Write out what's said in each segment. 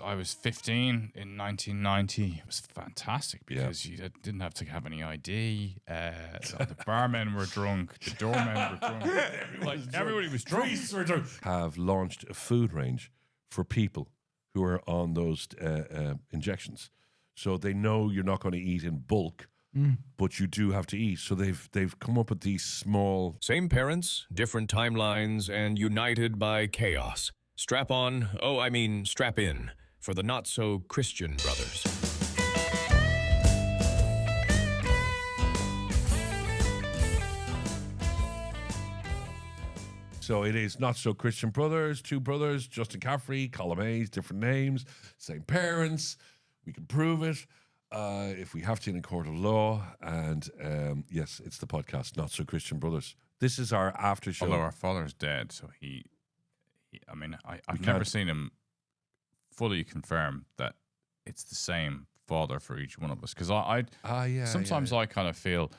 I was 15 in 1990. It was fantastic because you didn't have to have any ID. The barmen were drunk. The doormen were drunk. Everybody was drunk. Priests were drunk. Have launched a food range for people who are on those injections. So they know you're not going to eat in bulk, but you do have to eat. So they've come up with these small... Same parents, different timelines, and united by chaos. Strap on, strap in, for the not-so-Christian brothers. So it is Not So Christian Brothers, two brothers, Justin Caffrey, Colm Hayes, different names, same parents. We can prove it if we have to in a court of law. And yes, it's the podcast, Not So Christian Brothers. This is our after show. Although our father's dead, so I've never seen him fully confirm that it's the same father for each one of us. Because sometimes I kind of feel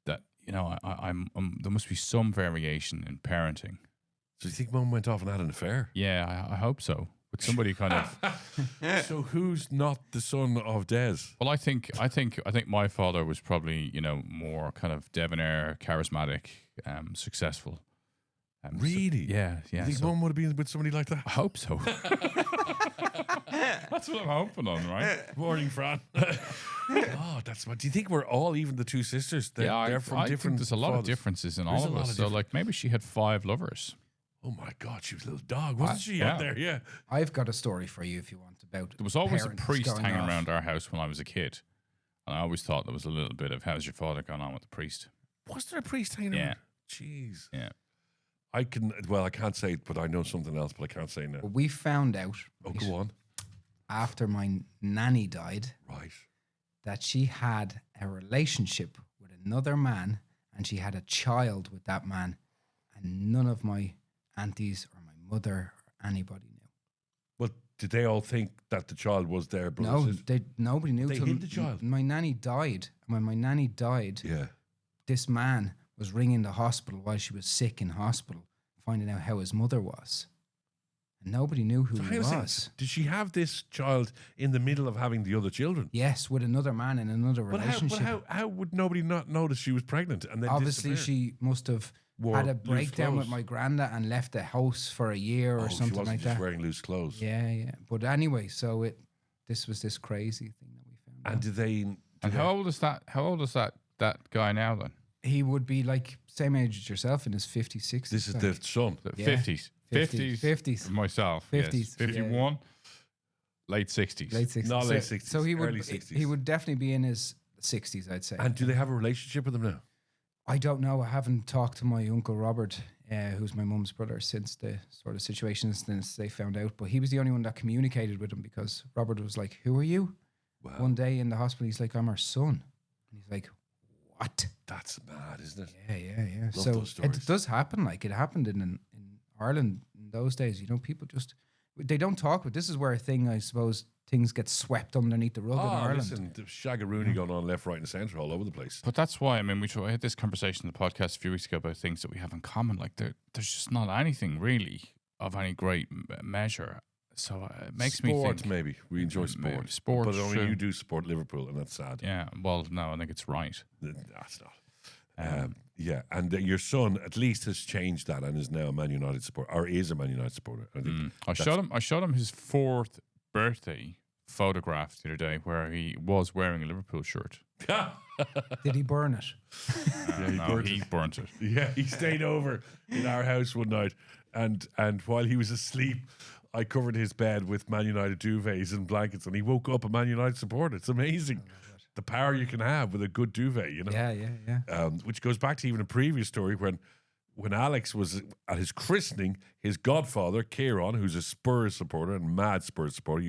that, I'm there must be some variation in parenting. So you think Mum went off and had an affair? Yeah, I hope so. With somebody kind of. So who's not the son of Des? Well, I think my father was probably more kind of debonair, charismatic, successful. Really? Yeah. You think Mum would have been with somebody like that? I hope so. That's what I'm hoping on, right? Morning, Fran. Oh, that's what. Do you think we're all, even the two sisters? They're from I different. think there's a lot of differences in all of us. So, maybe she had 5 lovers. Oh my God, she was a little dog, wasn't she? Out there, yeah. I've got a story for you if you want about. There was always a parents priest going hanging off. around our house when I was a kid, and I always thought there was a little bit of how's your father gone on with the priest. Was there a priest hanging Yeah. around? Jeez. Yeah. I can't say it, but I know something else, but I can't say now. But we found out. Oh, go on. After my nanny died, Right. that she had a relationship with another man, and she had a child with that man, and none of my aunties or my mother or anybody knew. Well, did they all think that the child was their brother? No, nobody knew. They till hid the child? My nanny died. And when my nanny died, Yeah. this man was ringing the hospital while she was sick in hospital, finding out how his mother was. And nobody knew who he was. Did she have this child in the middle of having the other children? Yes, with another man in another relationship. How would nobody not notice she was pregnant and then Obviously, disappear? she must have had a breakdown with my granda and left the house for a year or something she wasn't like just that. wearing loose clothes. Yeah. But anyway, so this was this crazy thing that we found. And out. did they? And how old is that? How old is that guy now then? He would be like same age as yourself in his 50s, 60s. This is the son. Yeah. 50s. 50s. Myself. 50s, Yes. 51. Late 60s. Late 60s. Not late 60s. So he would early 60s. he would definitely be in his 60s, I'd say. And do they have a relationship with them now? I don't know. I haven't talked to my uncle Robert, who's my mum's brother, since the sort of situation since they found out. But he was the only one that communicated with him because Robert was like, "Who are you?" Wow. One day in the hospital, he's like, "I'm her son," and he's like, "What?" That's mad, isn't it? Yeah. Love So those stories. it does happen. Like it happened in Ireland in those days. People just they don't talk. But this is where I suppose things get swept underneath the rug in Ireland. Listen, the shagaroony going on left, right, and centre all over the place. But that's why, we had this conversation in the podcast a few weeks ago about things that we have in common. Like there's just not anything really of any great measure. So it makes me think. Maybe we enjoy sport. Sport, but only true. you do support Liverpool, and that's sad. Yeah, well, no, I think it's right. That's not. Yeah, and your son at least has changed that and is now a Man United supporter, or is a Man United supporter. I think I showed him his 4th birthday photograph the other day where he was wearing a Liverpool shirt. Did he burn it? He burnt it. Yeah, he stayed over in our house one night, and while he was asleep, I covered his bed with Man United duvets and blankets, and he woke up a Man United supporter. It's amazing the power you can have with a good duvet, Yeah. Which goes back to even a previous story when Alex was at his christening, his godfather, Kieran, who's a Spurs supporter and mad Spurs supporter,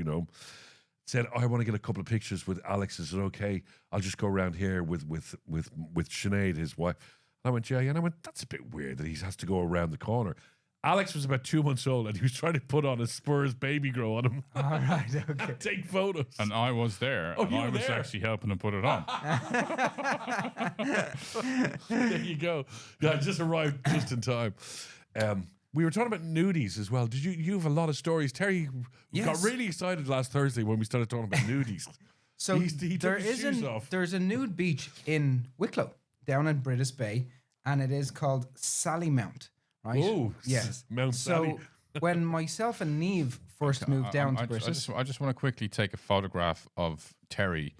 said, I want to get a couple of pictures with Alex. Is it okay? I'll just go around here with Sinead, his wife. And I went, yeah. And I went, that's a bit weird that he has to go around the corner. Alex was about 2 months old and he was trying to put on a Spurs baby grow on him. All right, okay. And take photos. And I was there. Oh, and you I were was there? actually helping him put it on. There you go. Yeah, I just arrived just in time. We were talking about nudies as well. Did you have a lot of stories? Terry got really excited last Thursday when we started talking about nudies. So he took his shoes off. There's a nude beach in Wicklow, down in British Bay, and it is called Sallymount, right? Oh, yes. Mount Sally. So when myself and Neve first moved down to British... I just want to quickly take a photograph of Terry's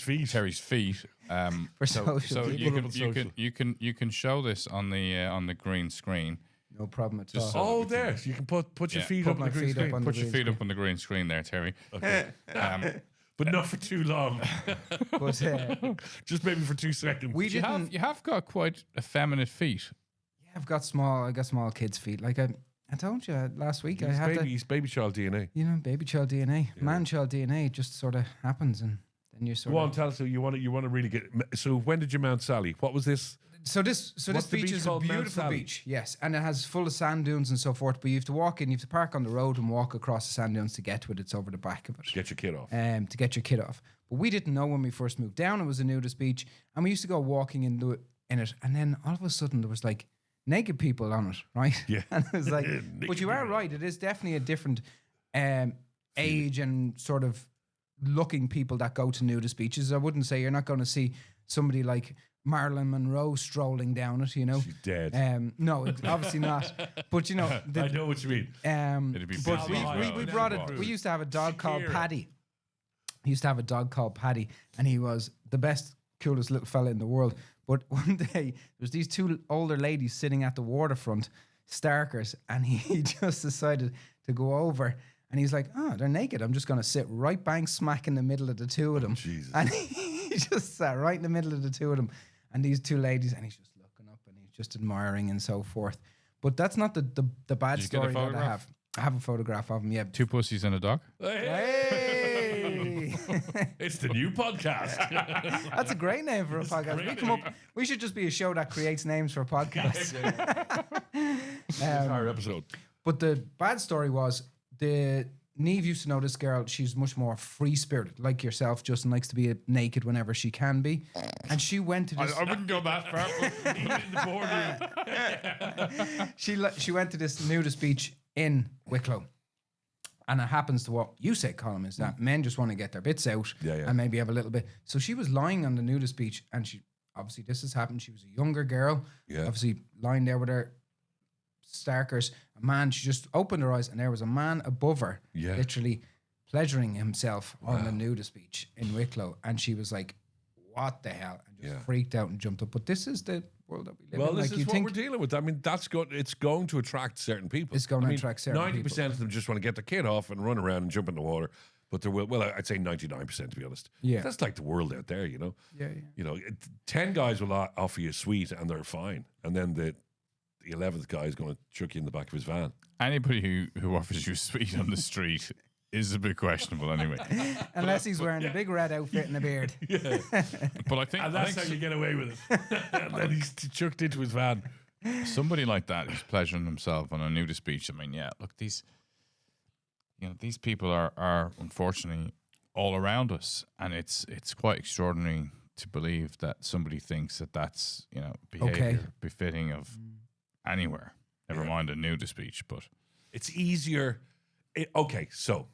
feet. For social. You can show this on the green screen. No problem at Just all. so There. You can put your feet up on the green screen. Put your feet up on the green screen there, Terry. Okay. But not for too long. But, just maybe for 2 seconds. You have got quite effeminate feet. Yeah, I got small kids' feet. Like I told you last week, He's baby child DNA. You know, baby child DNA, man child DNA just sort of happens, and then you sort of. Go on, tell us. So you want to really get. So when did you Mount Sally? What was this? So this beach is a beautiful beach, yes, and it has full of sand dunes and so forth. But you have to walk in, you have to park on the road and walk across the sand dunes to get to it. It's over the back of it. Get your kid off. To get your kid off. But we didn't know when we first moved down it was a nudist beach, and we used to go walking in it, and then all of a sudden there was like naked people on it, right? Yeah. And it was like, but you are right. It is definitely a different age and sort of looking people that go to nudist beaches. I wouldn't say you're not going to see somebody like Marilyn Monroe strolling down it, you know. She's dead. No, obviously not. But you know, I know what you mean. It'd be but busy. we brought it. We used to have a dog called Paddy. We used to have a dog called Paddy, and he was the best, coolest little fella in the world. But one day, there was these two older ladies sitting at the waterfront, starkers, and he just decided to go over. And he's like, oh, they're naked. I'm just going to sit right bang smack in the middle of the two of them. Jesus. And he just sat right in the middle of the two of them. And these two ladies, and he's just looking up and he's just admiring and so forth. But that's not the bad story that I have. I have a photograph of him, yeah. 2 pussies and a dog. Hey! It's the new podcast. That's a great name for a podcast. We should just be a show that creates names for podcasts. Entire episode. But the bad story was Neve used to know this girl. She's much more free-spirited, like yourself. Justin likes to be naked whenever she can be. And she went to this... I wouldn't go that far. In the boardroom. She went to this nudist beach in Wicklow. And it happens to what you say, Colm, is that men just want to get their bits out and maybe have a little bit. So she was lying on the nudist beach, and she obviously this has happened. She was a younger girl, obviously lying there with her starkers. A man, she just opened her eyes, and there was a man above her, literally pleasuring himself on the nudist beach in Wicklow. And she was like, "What the hell?" And just freaked out and jumped up. But this is the world that we live in. Well, this is what we're dealing with. I mean, that's good. It's going to attract certain people. It's going to attract certain people. 90% of them just want to get their kid off and run around and jump in the water. But there will, I'd say 99% to be honest. Yeah. That's like the world out there, you know? Yeah. You know, 10 guys will offer you a suite and they're fine. And then the 11th guy is going to chuck you in the back of his van. Anybody who offers you a suite on the street is a bit questionable anyway. Unless he's wearing a big red outfit and a beard. Yeah. But I think that's how you get away with it. And then he's chucked into his van. Somebody like that who's pleasuring himself on a nudist beach. I mean, look, these people are unfortunately all around us, and it's quite extraordinary to believe that somebody thinks that that's behavior befitting of anywhere. Never mind a nudist beach, but it's easier. So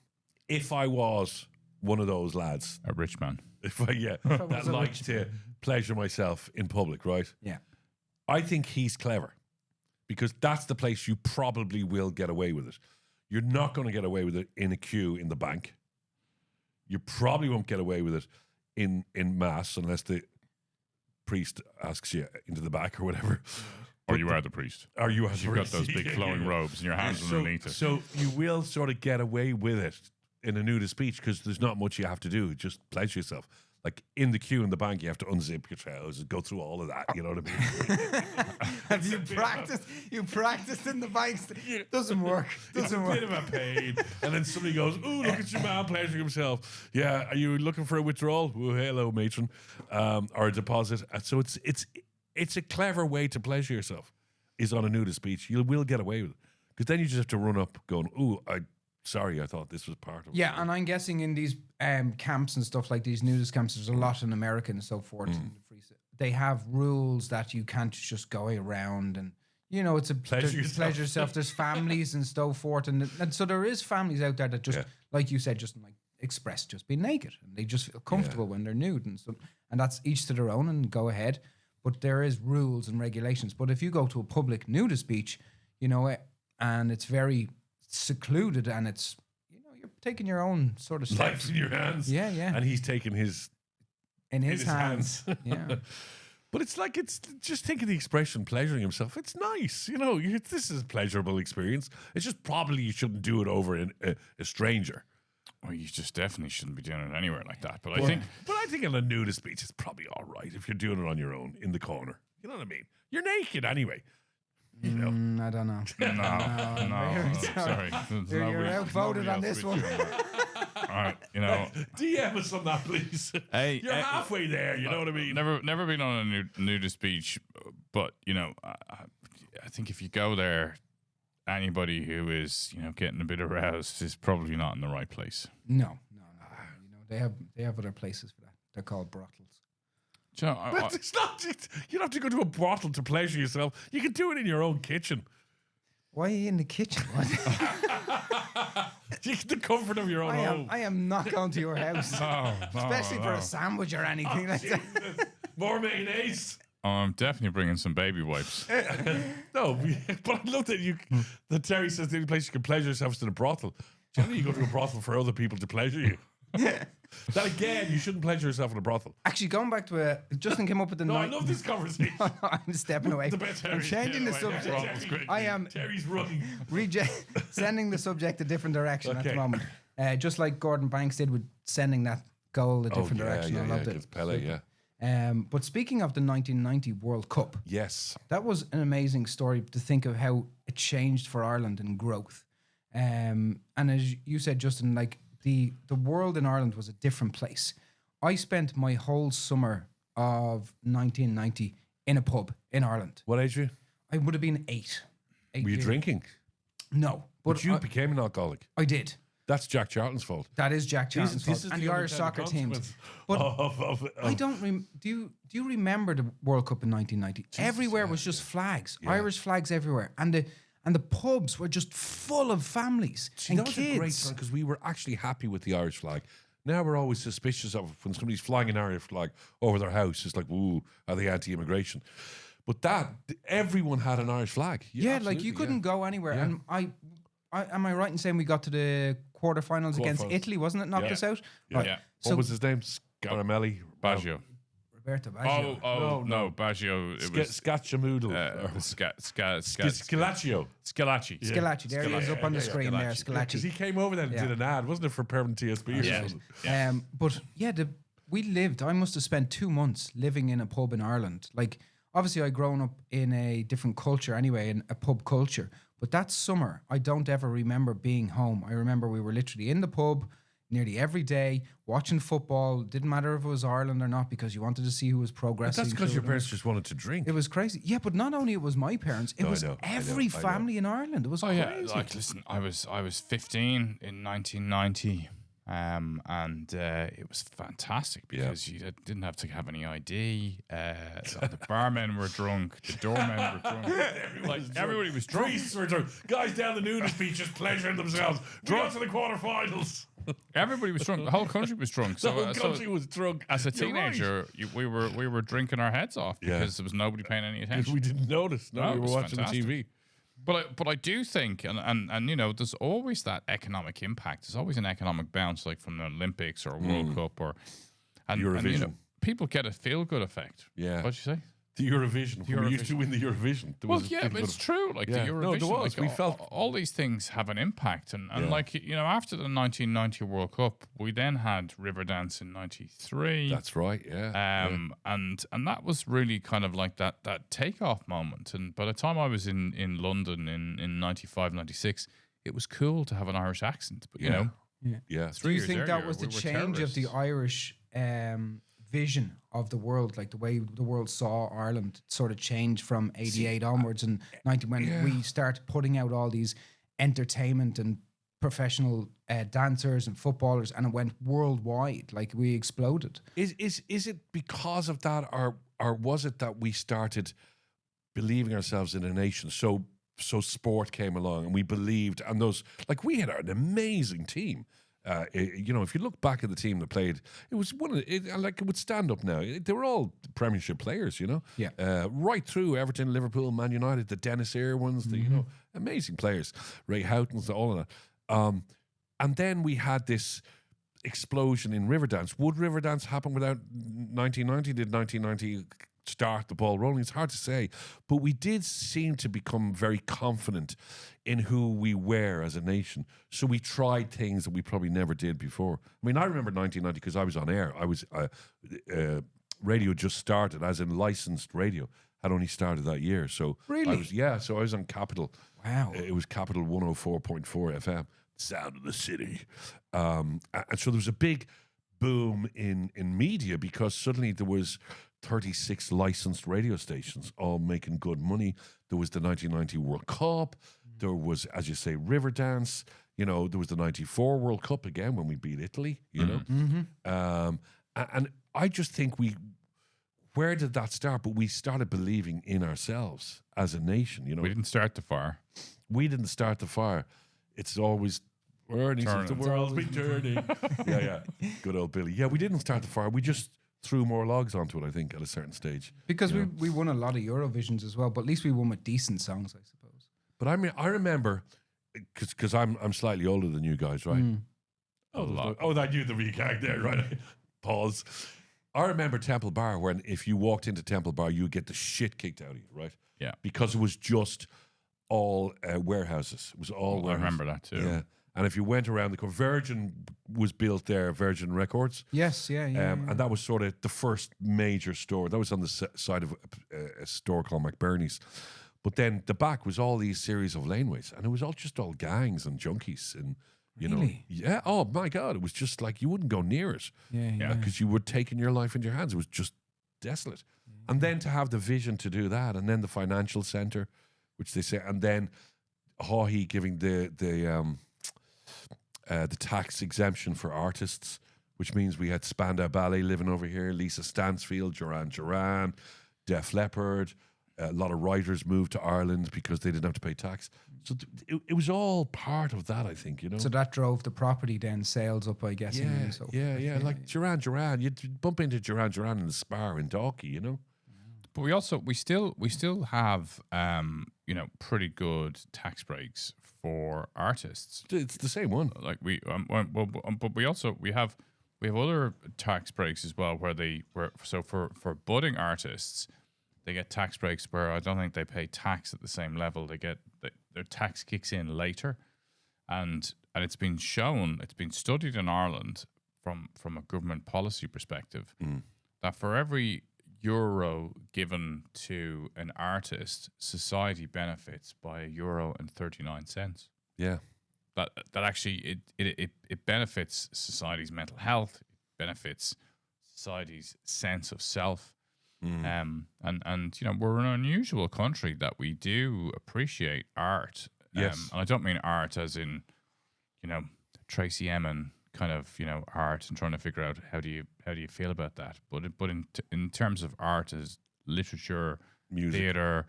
if I was one of those lads, a rich man, that likes to pleasure myself in public, right? Yeah. I think he's clever because that's the place you probably will get away with it. You're not going to get away with it in a queue in the bank. You probably won't get away with it in mass unless the priest asks you into the back or whatever. Or you are the priest. Or you are the priest. You've got those big flowing robes and your hands underneath it. So you will sort of get away with it in a nudist beach because there's not much you have to do. Just pleasure yourself. Like in the queue in the bank, you have to unzip your trousers and go through all of that. You know what I mean? Have you practiced? You practiced in the banks? Doesn't work. Doesn't work. It's a bit of a pain. And then somebody goes, "Ooh, look at your man pleasuring himself." Yeah, are you looking for a withdrawal? Oh, hello, matron, or a deposit. And so it's a clever way to pleasure yourself. Is on a nudist beach. You will get away with it because then you just have to run up, going, "Ooh, Sorry, I thought this was part of it." Yeah, and I'm guessing in these camps and stuff like these nudist camps, there's a lot in America and so forth. They have rules that you can't just go around and, you know, it's a Pleasure yourself. There's families and so forth, and so there is families out there that just, like you said, just like express just being naked, and they just feel comfortable when they're nude, and so, and that's each to their own, and go ahead. But there is rules and regulations. But if you go to a public nudist beach, you know, and it's very secluded, and it's, you know, you're taking your own sort of life in your hands. Yeah, and he's taking his in his hands. Yeah. But it's like, it's just thinking the expression pleasuring himself. It's nice, you know. This is a pleasurable experience. It's just probably you shouldn't do it over a stranger. Well, you just definitely shouldn't be doing it anywhere like that. But I think on a nudist beach, it's probably all right if you're doing it on your own in the corner. You know what I mean? You're naked anyway. You know? I don't know. No, sorry. You're outvoted on this one. All right, you know. DM us on that, please. Hey, you're halfway there. You know what I mean? Never been on a nudist beach, but you know, I think if you go there, anybody who is, you know, getting a bit aroused is probably not in the right place. No. You know, they have other places for that. They're called brothels. You know, but it's not. You don't have to go to a brothel to pleasure yourself. You can do it in your own kitchen. Why are you in the kitchen? The comfort of your own home. I am not going to your house, especially for a sandwich or anything like that. More mayonnaise. Oh, I'm definitely bringing some baby wipes. No, but I love that Terry says the only place you can pleasure yourself is in a brothel. Generally, you go to a brothel for other people to pleasure you. That again, you shouldn't pleasure yourself in a brothel. Actually, going back to Justin came up with the. I love this conversation. I'm stepping away. I'm changing the subject. I am. Terry's running. Sending the subject a different direction at the moment. Just like Gordon Banks did with sending that goal a different direction. I loved it. Pele, but speaking of the 1990 World Cup, yes, that was an amazing story to think of how it changed for Ireland in growth. And as you said, Justin, like the world in Ireland was a different place. I spent my whole summer of 1990 in a pub in Ireland. What age were you? I would have been 8. Were you drinking? No, but you became an alcoholic. I did. That's Jack Charlton's fault. That is Jack Charlton's fault. And the Irish soccer team. But I don't. Do you remember the World Cup in 1990? Everywhere was just flags, Irish flags everywhere, and the pubs were just full of families and that was kids. A great time because we were actually happy with the Irish flag. Now we're always suspicious of when somebody's flying an Irish flag over their house. It's like, ooh, are they anti-immigration? But everyone had an Irish flag. Yeah, like you couldn't go anywhere. And I am I right in saying we got to the quarterfinals against Italy, wasn't it? Knocked us out? Right. Yeah. What was his name? Scaramelli? Baggio. Roberto Baggio. No, Baggio. It was Scacciamoodle. Scalaccio. Scalacci. There he is up on the screen there, Scalacci. Because he came over then and did an ad, wasn't it, for permanent TSB or something? But yeah, I must have spent 2 months living in a pub in Ireland. Like, obviously I'd grown up in a different culture anyway, in a pub culture. But that summer, I don't ever remember being home. I remember we were literally in the pub nearly every day, watching football. Didn't matter if it was Ireland or not, because you wanted to see who was progressing. But that's because your parents just wanted to drink. It was crazy. Yeah, but not only it was my parents, it was every family in Ireland. It was crazy. Yeah, like, listen, I was 15 in 1990. And it was fantastic because you didn't have to have any ID. The barmen were drunk, the doormen were drunk. Everybody was drunk. Priests were drunk. Guys down the nudist beach just pleasuring themselves. Drunk to the quarterfinals. Everybody was drunk. The whole country was drunk. The whole country was drunk. As a teenager, we were drinking our heads off because there was nobody paying any attention. We didn't notice. No, we were watching fantastic. TV. But I do think, and you know, there's always that economic impact. There's always an economic bounce, like from the Olympics or World Cup and Eurovision. And, you know, people get a feel good effect. Yeah. What'd you say? The Eurovision. We used to win the Eurovision. But it's true. Like the Eurovision. No, there was. Like, we felt all these things have an impact, and like, you know, after the 1990 World Cup, we then had Riverdance in '93. That's right. Yeah. And that was really kind of like that takeoff moment. And by the time I was in London in 95, 96, it was cool to have an Irish accent. But you know, Do you think that was the change of the Irish vision of the world, like the way the world saw Ireland sort of change from 88 onwards and 90 when we started putting out all these entertainment and professional dancers and footballers, and it went worldwide, like we exploded? Is it because of that, or was it that we started believing ourselves in a nation. So sport came along, and we believed, and those, like, we had an amazing team. You know, if you look back at the team that played, it was like it would stand up now. They were all Premiership players, you know. Yeah. Right through Everton, Liverpool, Man United, the Dennis Eyre ones, you know, amazing players. Ray Houghton's, all of that. And then we had this explosion in Riverdance. Would Riverdance happen without 1990? Did 1990 start the ball rolling? It's hard to say, but we did seem to become very confident in who we were as a nation. So we tried things that we probably never did before. I mean, I remember 1990 because I was on air. I was radio just started, as in licensed radio had only started that year. So really, so I was on Capital. Wow, it was Capital 104.4 FM, sound of the city, and so there was a big boom in media because suddenly there was 36 licensed radio stations all making good money. There was the 1990 World Cup. There was, as you say, Riverdance. You know, there was the 94 World Cup again when we beat Italy, you know. And I just think where did that start? But we started believing in ourselves as a nation, you know. We didn't start the fire. We didn't start the fire. It's always burning since the world's been turning. Yeah. Good old Billy. Yeah, we didn't start the fire. We just threw more logs onto it, I think, at a certain stage. Because we won a lot of Eurovisions as well, but at least we won with decent songs, I suppose. But I mean, I remember, because I'm slightly older than you guys, right? That you the recag there, right? Pause. I remember Temple Bar, when if you walked into Temple Bar, you would get the shit kicked out of you, right? Yeah. Because it was just all warehouses. It was all warehouses. I remember that too. Yeah. And if you went around the Virgin was built there, Virgin Records. Yes, yeah. And that was sort of the first major store. That was on the side of a store called McBurney's. But then the back was all these series of laneways, and it was all gangs and junkies, and you know, yeah. Oh my God, it was just like you wouldn't go near it, because you were taking your life into your hands. It was just desolate. And then to have the vision to do that, and then the financial center, which they say, and then Haughey giving the tax exemption for artists, which means we had Spandau Ballet living over here, Lisa Stansfield, Duran, Def Leppard. A lot of writers moved to Ireland because they didn't have to pay tax. So it was all part of that, I think, you know. So that drove the property then sales up, I guess. Yeah. Like Duran. You'd bump into Duran in the Spar in Dalkey, you know. But we still have pretty good tax breaks for artists. It's the same one. Like but we have other tax breaks as well for budding artists, they get tax breaks where I don't think they pay tax at the same level. Their tax kicks in later, and it's been studied in Ireland from a government policy perspective that for every euro given to an artist, society benefits by €1.39. Yeah, that actually it benefits society's mental health, it benefits society's sense of self. And you know, we're an unusual country that we do appreciate art. Yes. And I don't mean art as in, you know, Tracy Emin kind of, you know, art and trying to figure out how do you feel about that. But in terms of art as literature, music, theater,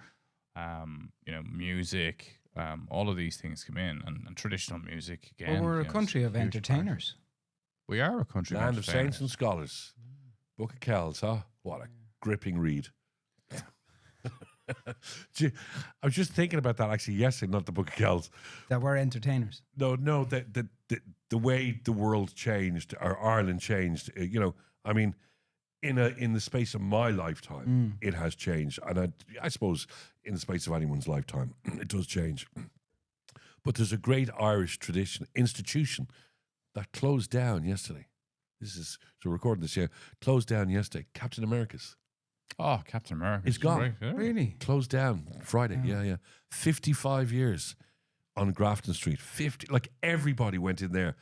you know, music, all of these things come in, and traditional music again. Well, we're a country of entertainers. We are a country land of saints and scholars. Book of Kells, huh? What a gripping read. I was just thinking about that actually yesterday, not the Book of Kells. That we're entertainers. No, the way the world changed, or Ireland changed, you know, I mean, in the space of my lifetime, it has changed. And I suppose in the space of anyone's lifetime, it does change. But there's a great Irish institution that closed down yesterday. So recording this year, closed down yesterday. Captain America's. Oh, Captain America. It's gone. Great, yeah. Really? Closed down Friday. Yeah. 55 years on Grafton Street. 50, like everybody went in there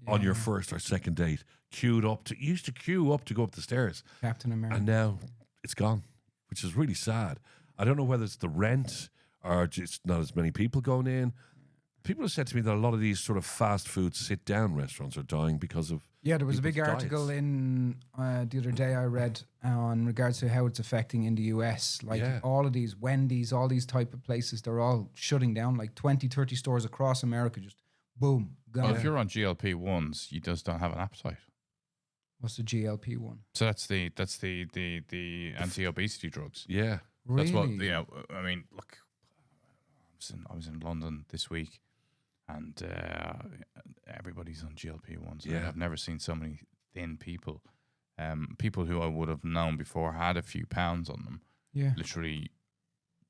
on your first or second date, queued up used to queue up to go up the stairs. Captain America. And now it's gone, which is really sad. I don't know whether it's the rent or just not as many people going in. people have said to me that a lot of these sort of fast food sit-down restaurants are dying because of there was a big people's article diets. in the other day I read on regards to how it's affecting in the US. All of these Wendy's, all these type of places, they're all shutting down. Like 20, 30 stores across America, just boom, gone. Well, if you're on GLP-1s, you just don't have an appetite. What's the GLP-1? So that's the anti-obesity drugs. Yeah. Really? That's what I mean. Look, I was in London this week, and everybody's on GLP-1s. Yeah. I've never seen so many thin people. People who I would have known before had a few pounds on them. Yeah. Literally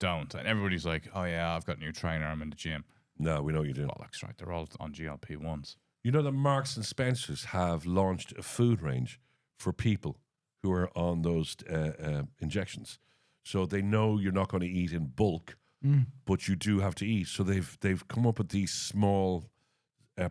don't. And everybody's like, "Oh yeah, I've got a new trainer. I'm in the gym." No, we know you do. Bollocks, right? They're all on GLP-1s. You know that Marks and Spencer's have launched a food range for people who are on those injections. So they know you're not going to eat in bulk, but you do have to eat. So they've come up with these small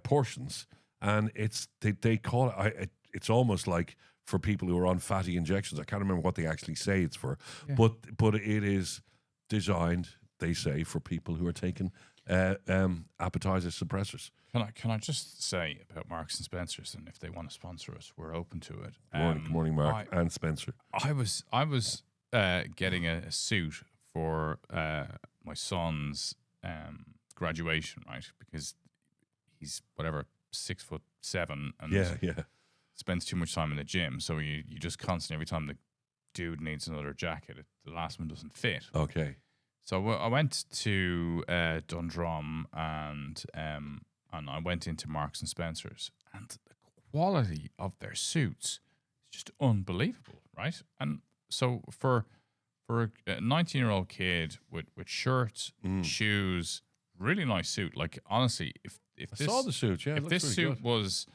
portions, and they call it. It's almost like for people who are on fatty injections. I can't remember what they actually say it's for, but it is designed, they say, for people who are taking appetizer suppressors. Can I just say about Marks and Spencers, and if they want to sponsor us, we're open to it. Good morning, Mark and Spencer. I was getting a suit for my son's graduation, right? Because he's 6'7" and spends too much time in the gym. So you just constantly, every time the dude needs another jacket, the last one doesn't fit. Okay. So I went to Dundrum and I went into Marks and Spencers, and the quality of their suits is just unbelievable, right? And so for a 19-year-old kid with shirts, shoes, really nice suit. Like honestly, if I saw the suit, if this suit was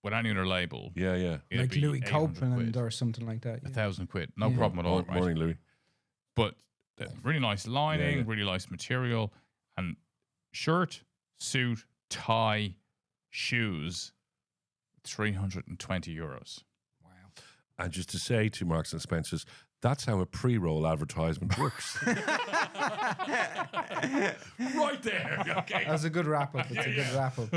with any other label, it'd like be Louis 800 Copeland quid, or something like that. 1,000 quid, no problem at all. Right? Morning, Louis. But really nice lining, really nice material, and shirt, suit, tie, shoes, €320. Wow. And just to say to Marks and Spencer's, that's how a pre-roll advertisement works. Right there. Okay. That's a good wrap up. It's a good wrap up.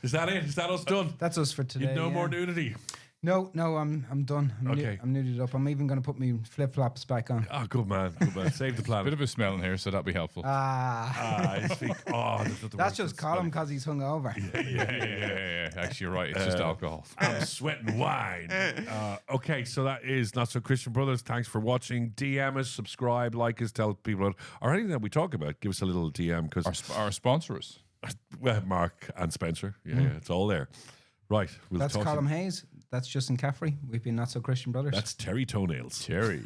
Is that it? Is that us done? That's us for today. No more nudity. No, I'm done. Okay. I'm nuded up. I'm even going to put my flip flops back on. Oh, good man. Good man. Save the planet. Bit of a smell in here, so that'll be helpful. That's just Colm because he's hungover. Yeah. Actually, you're right. It's just alcohol. I'm sweating wine. Okay, so that is Not So Christian Brothers. Thanks for watching. DM us, subscribe, like us, tell people about, or anything that we talk about. Give us a little DM because Our sponsors. well, Mark and Spencer. Yeah, it's all there. Right. That's Colm Hayes. That's Justin Caffrey. We've been Not So Christian Brothers. That's Terry Toenails. Terry.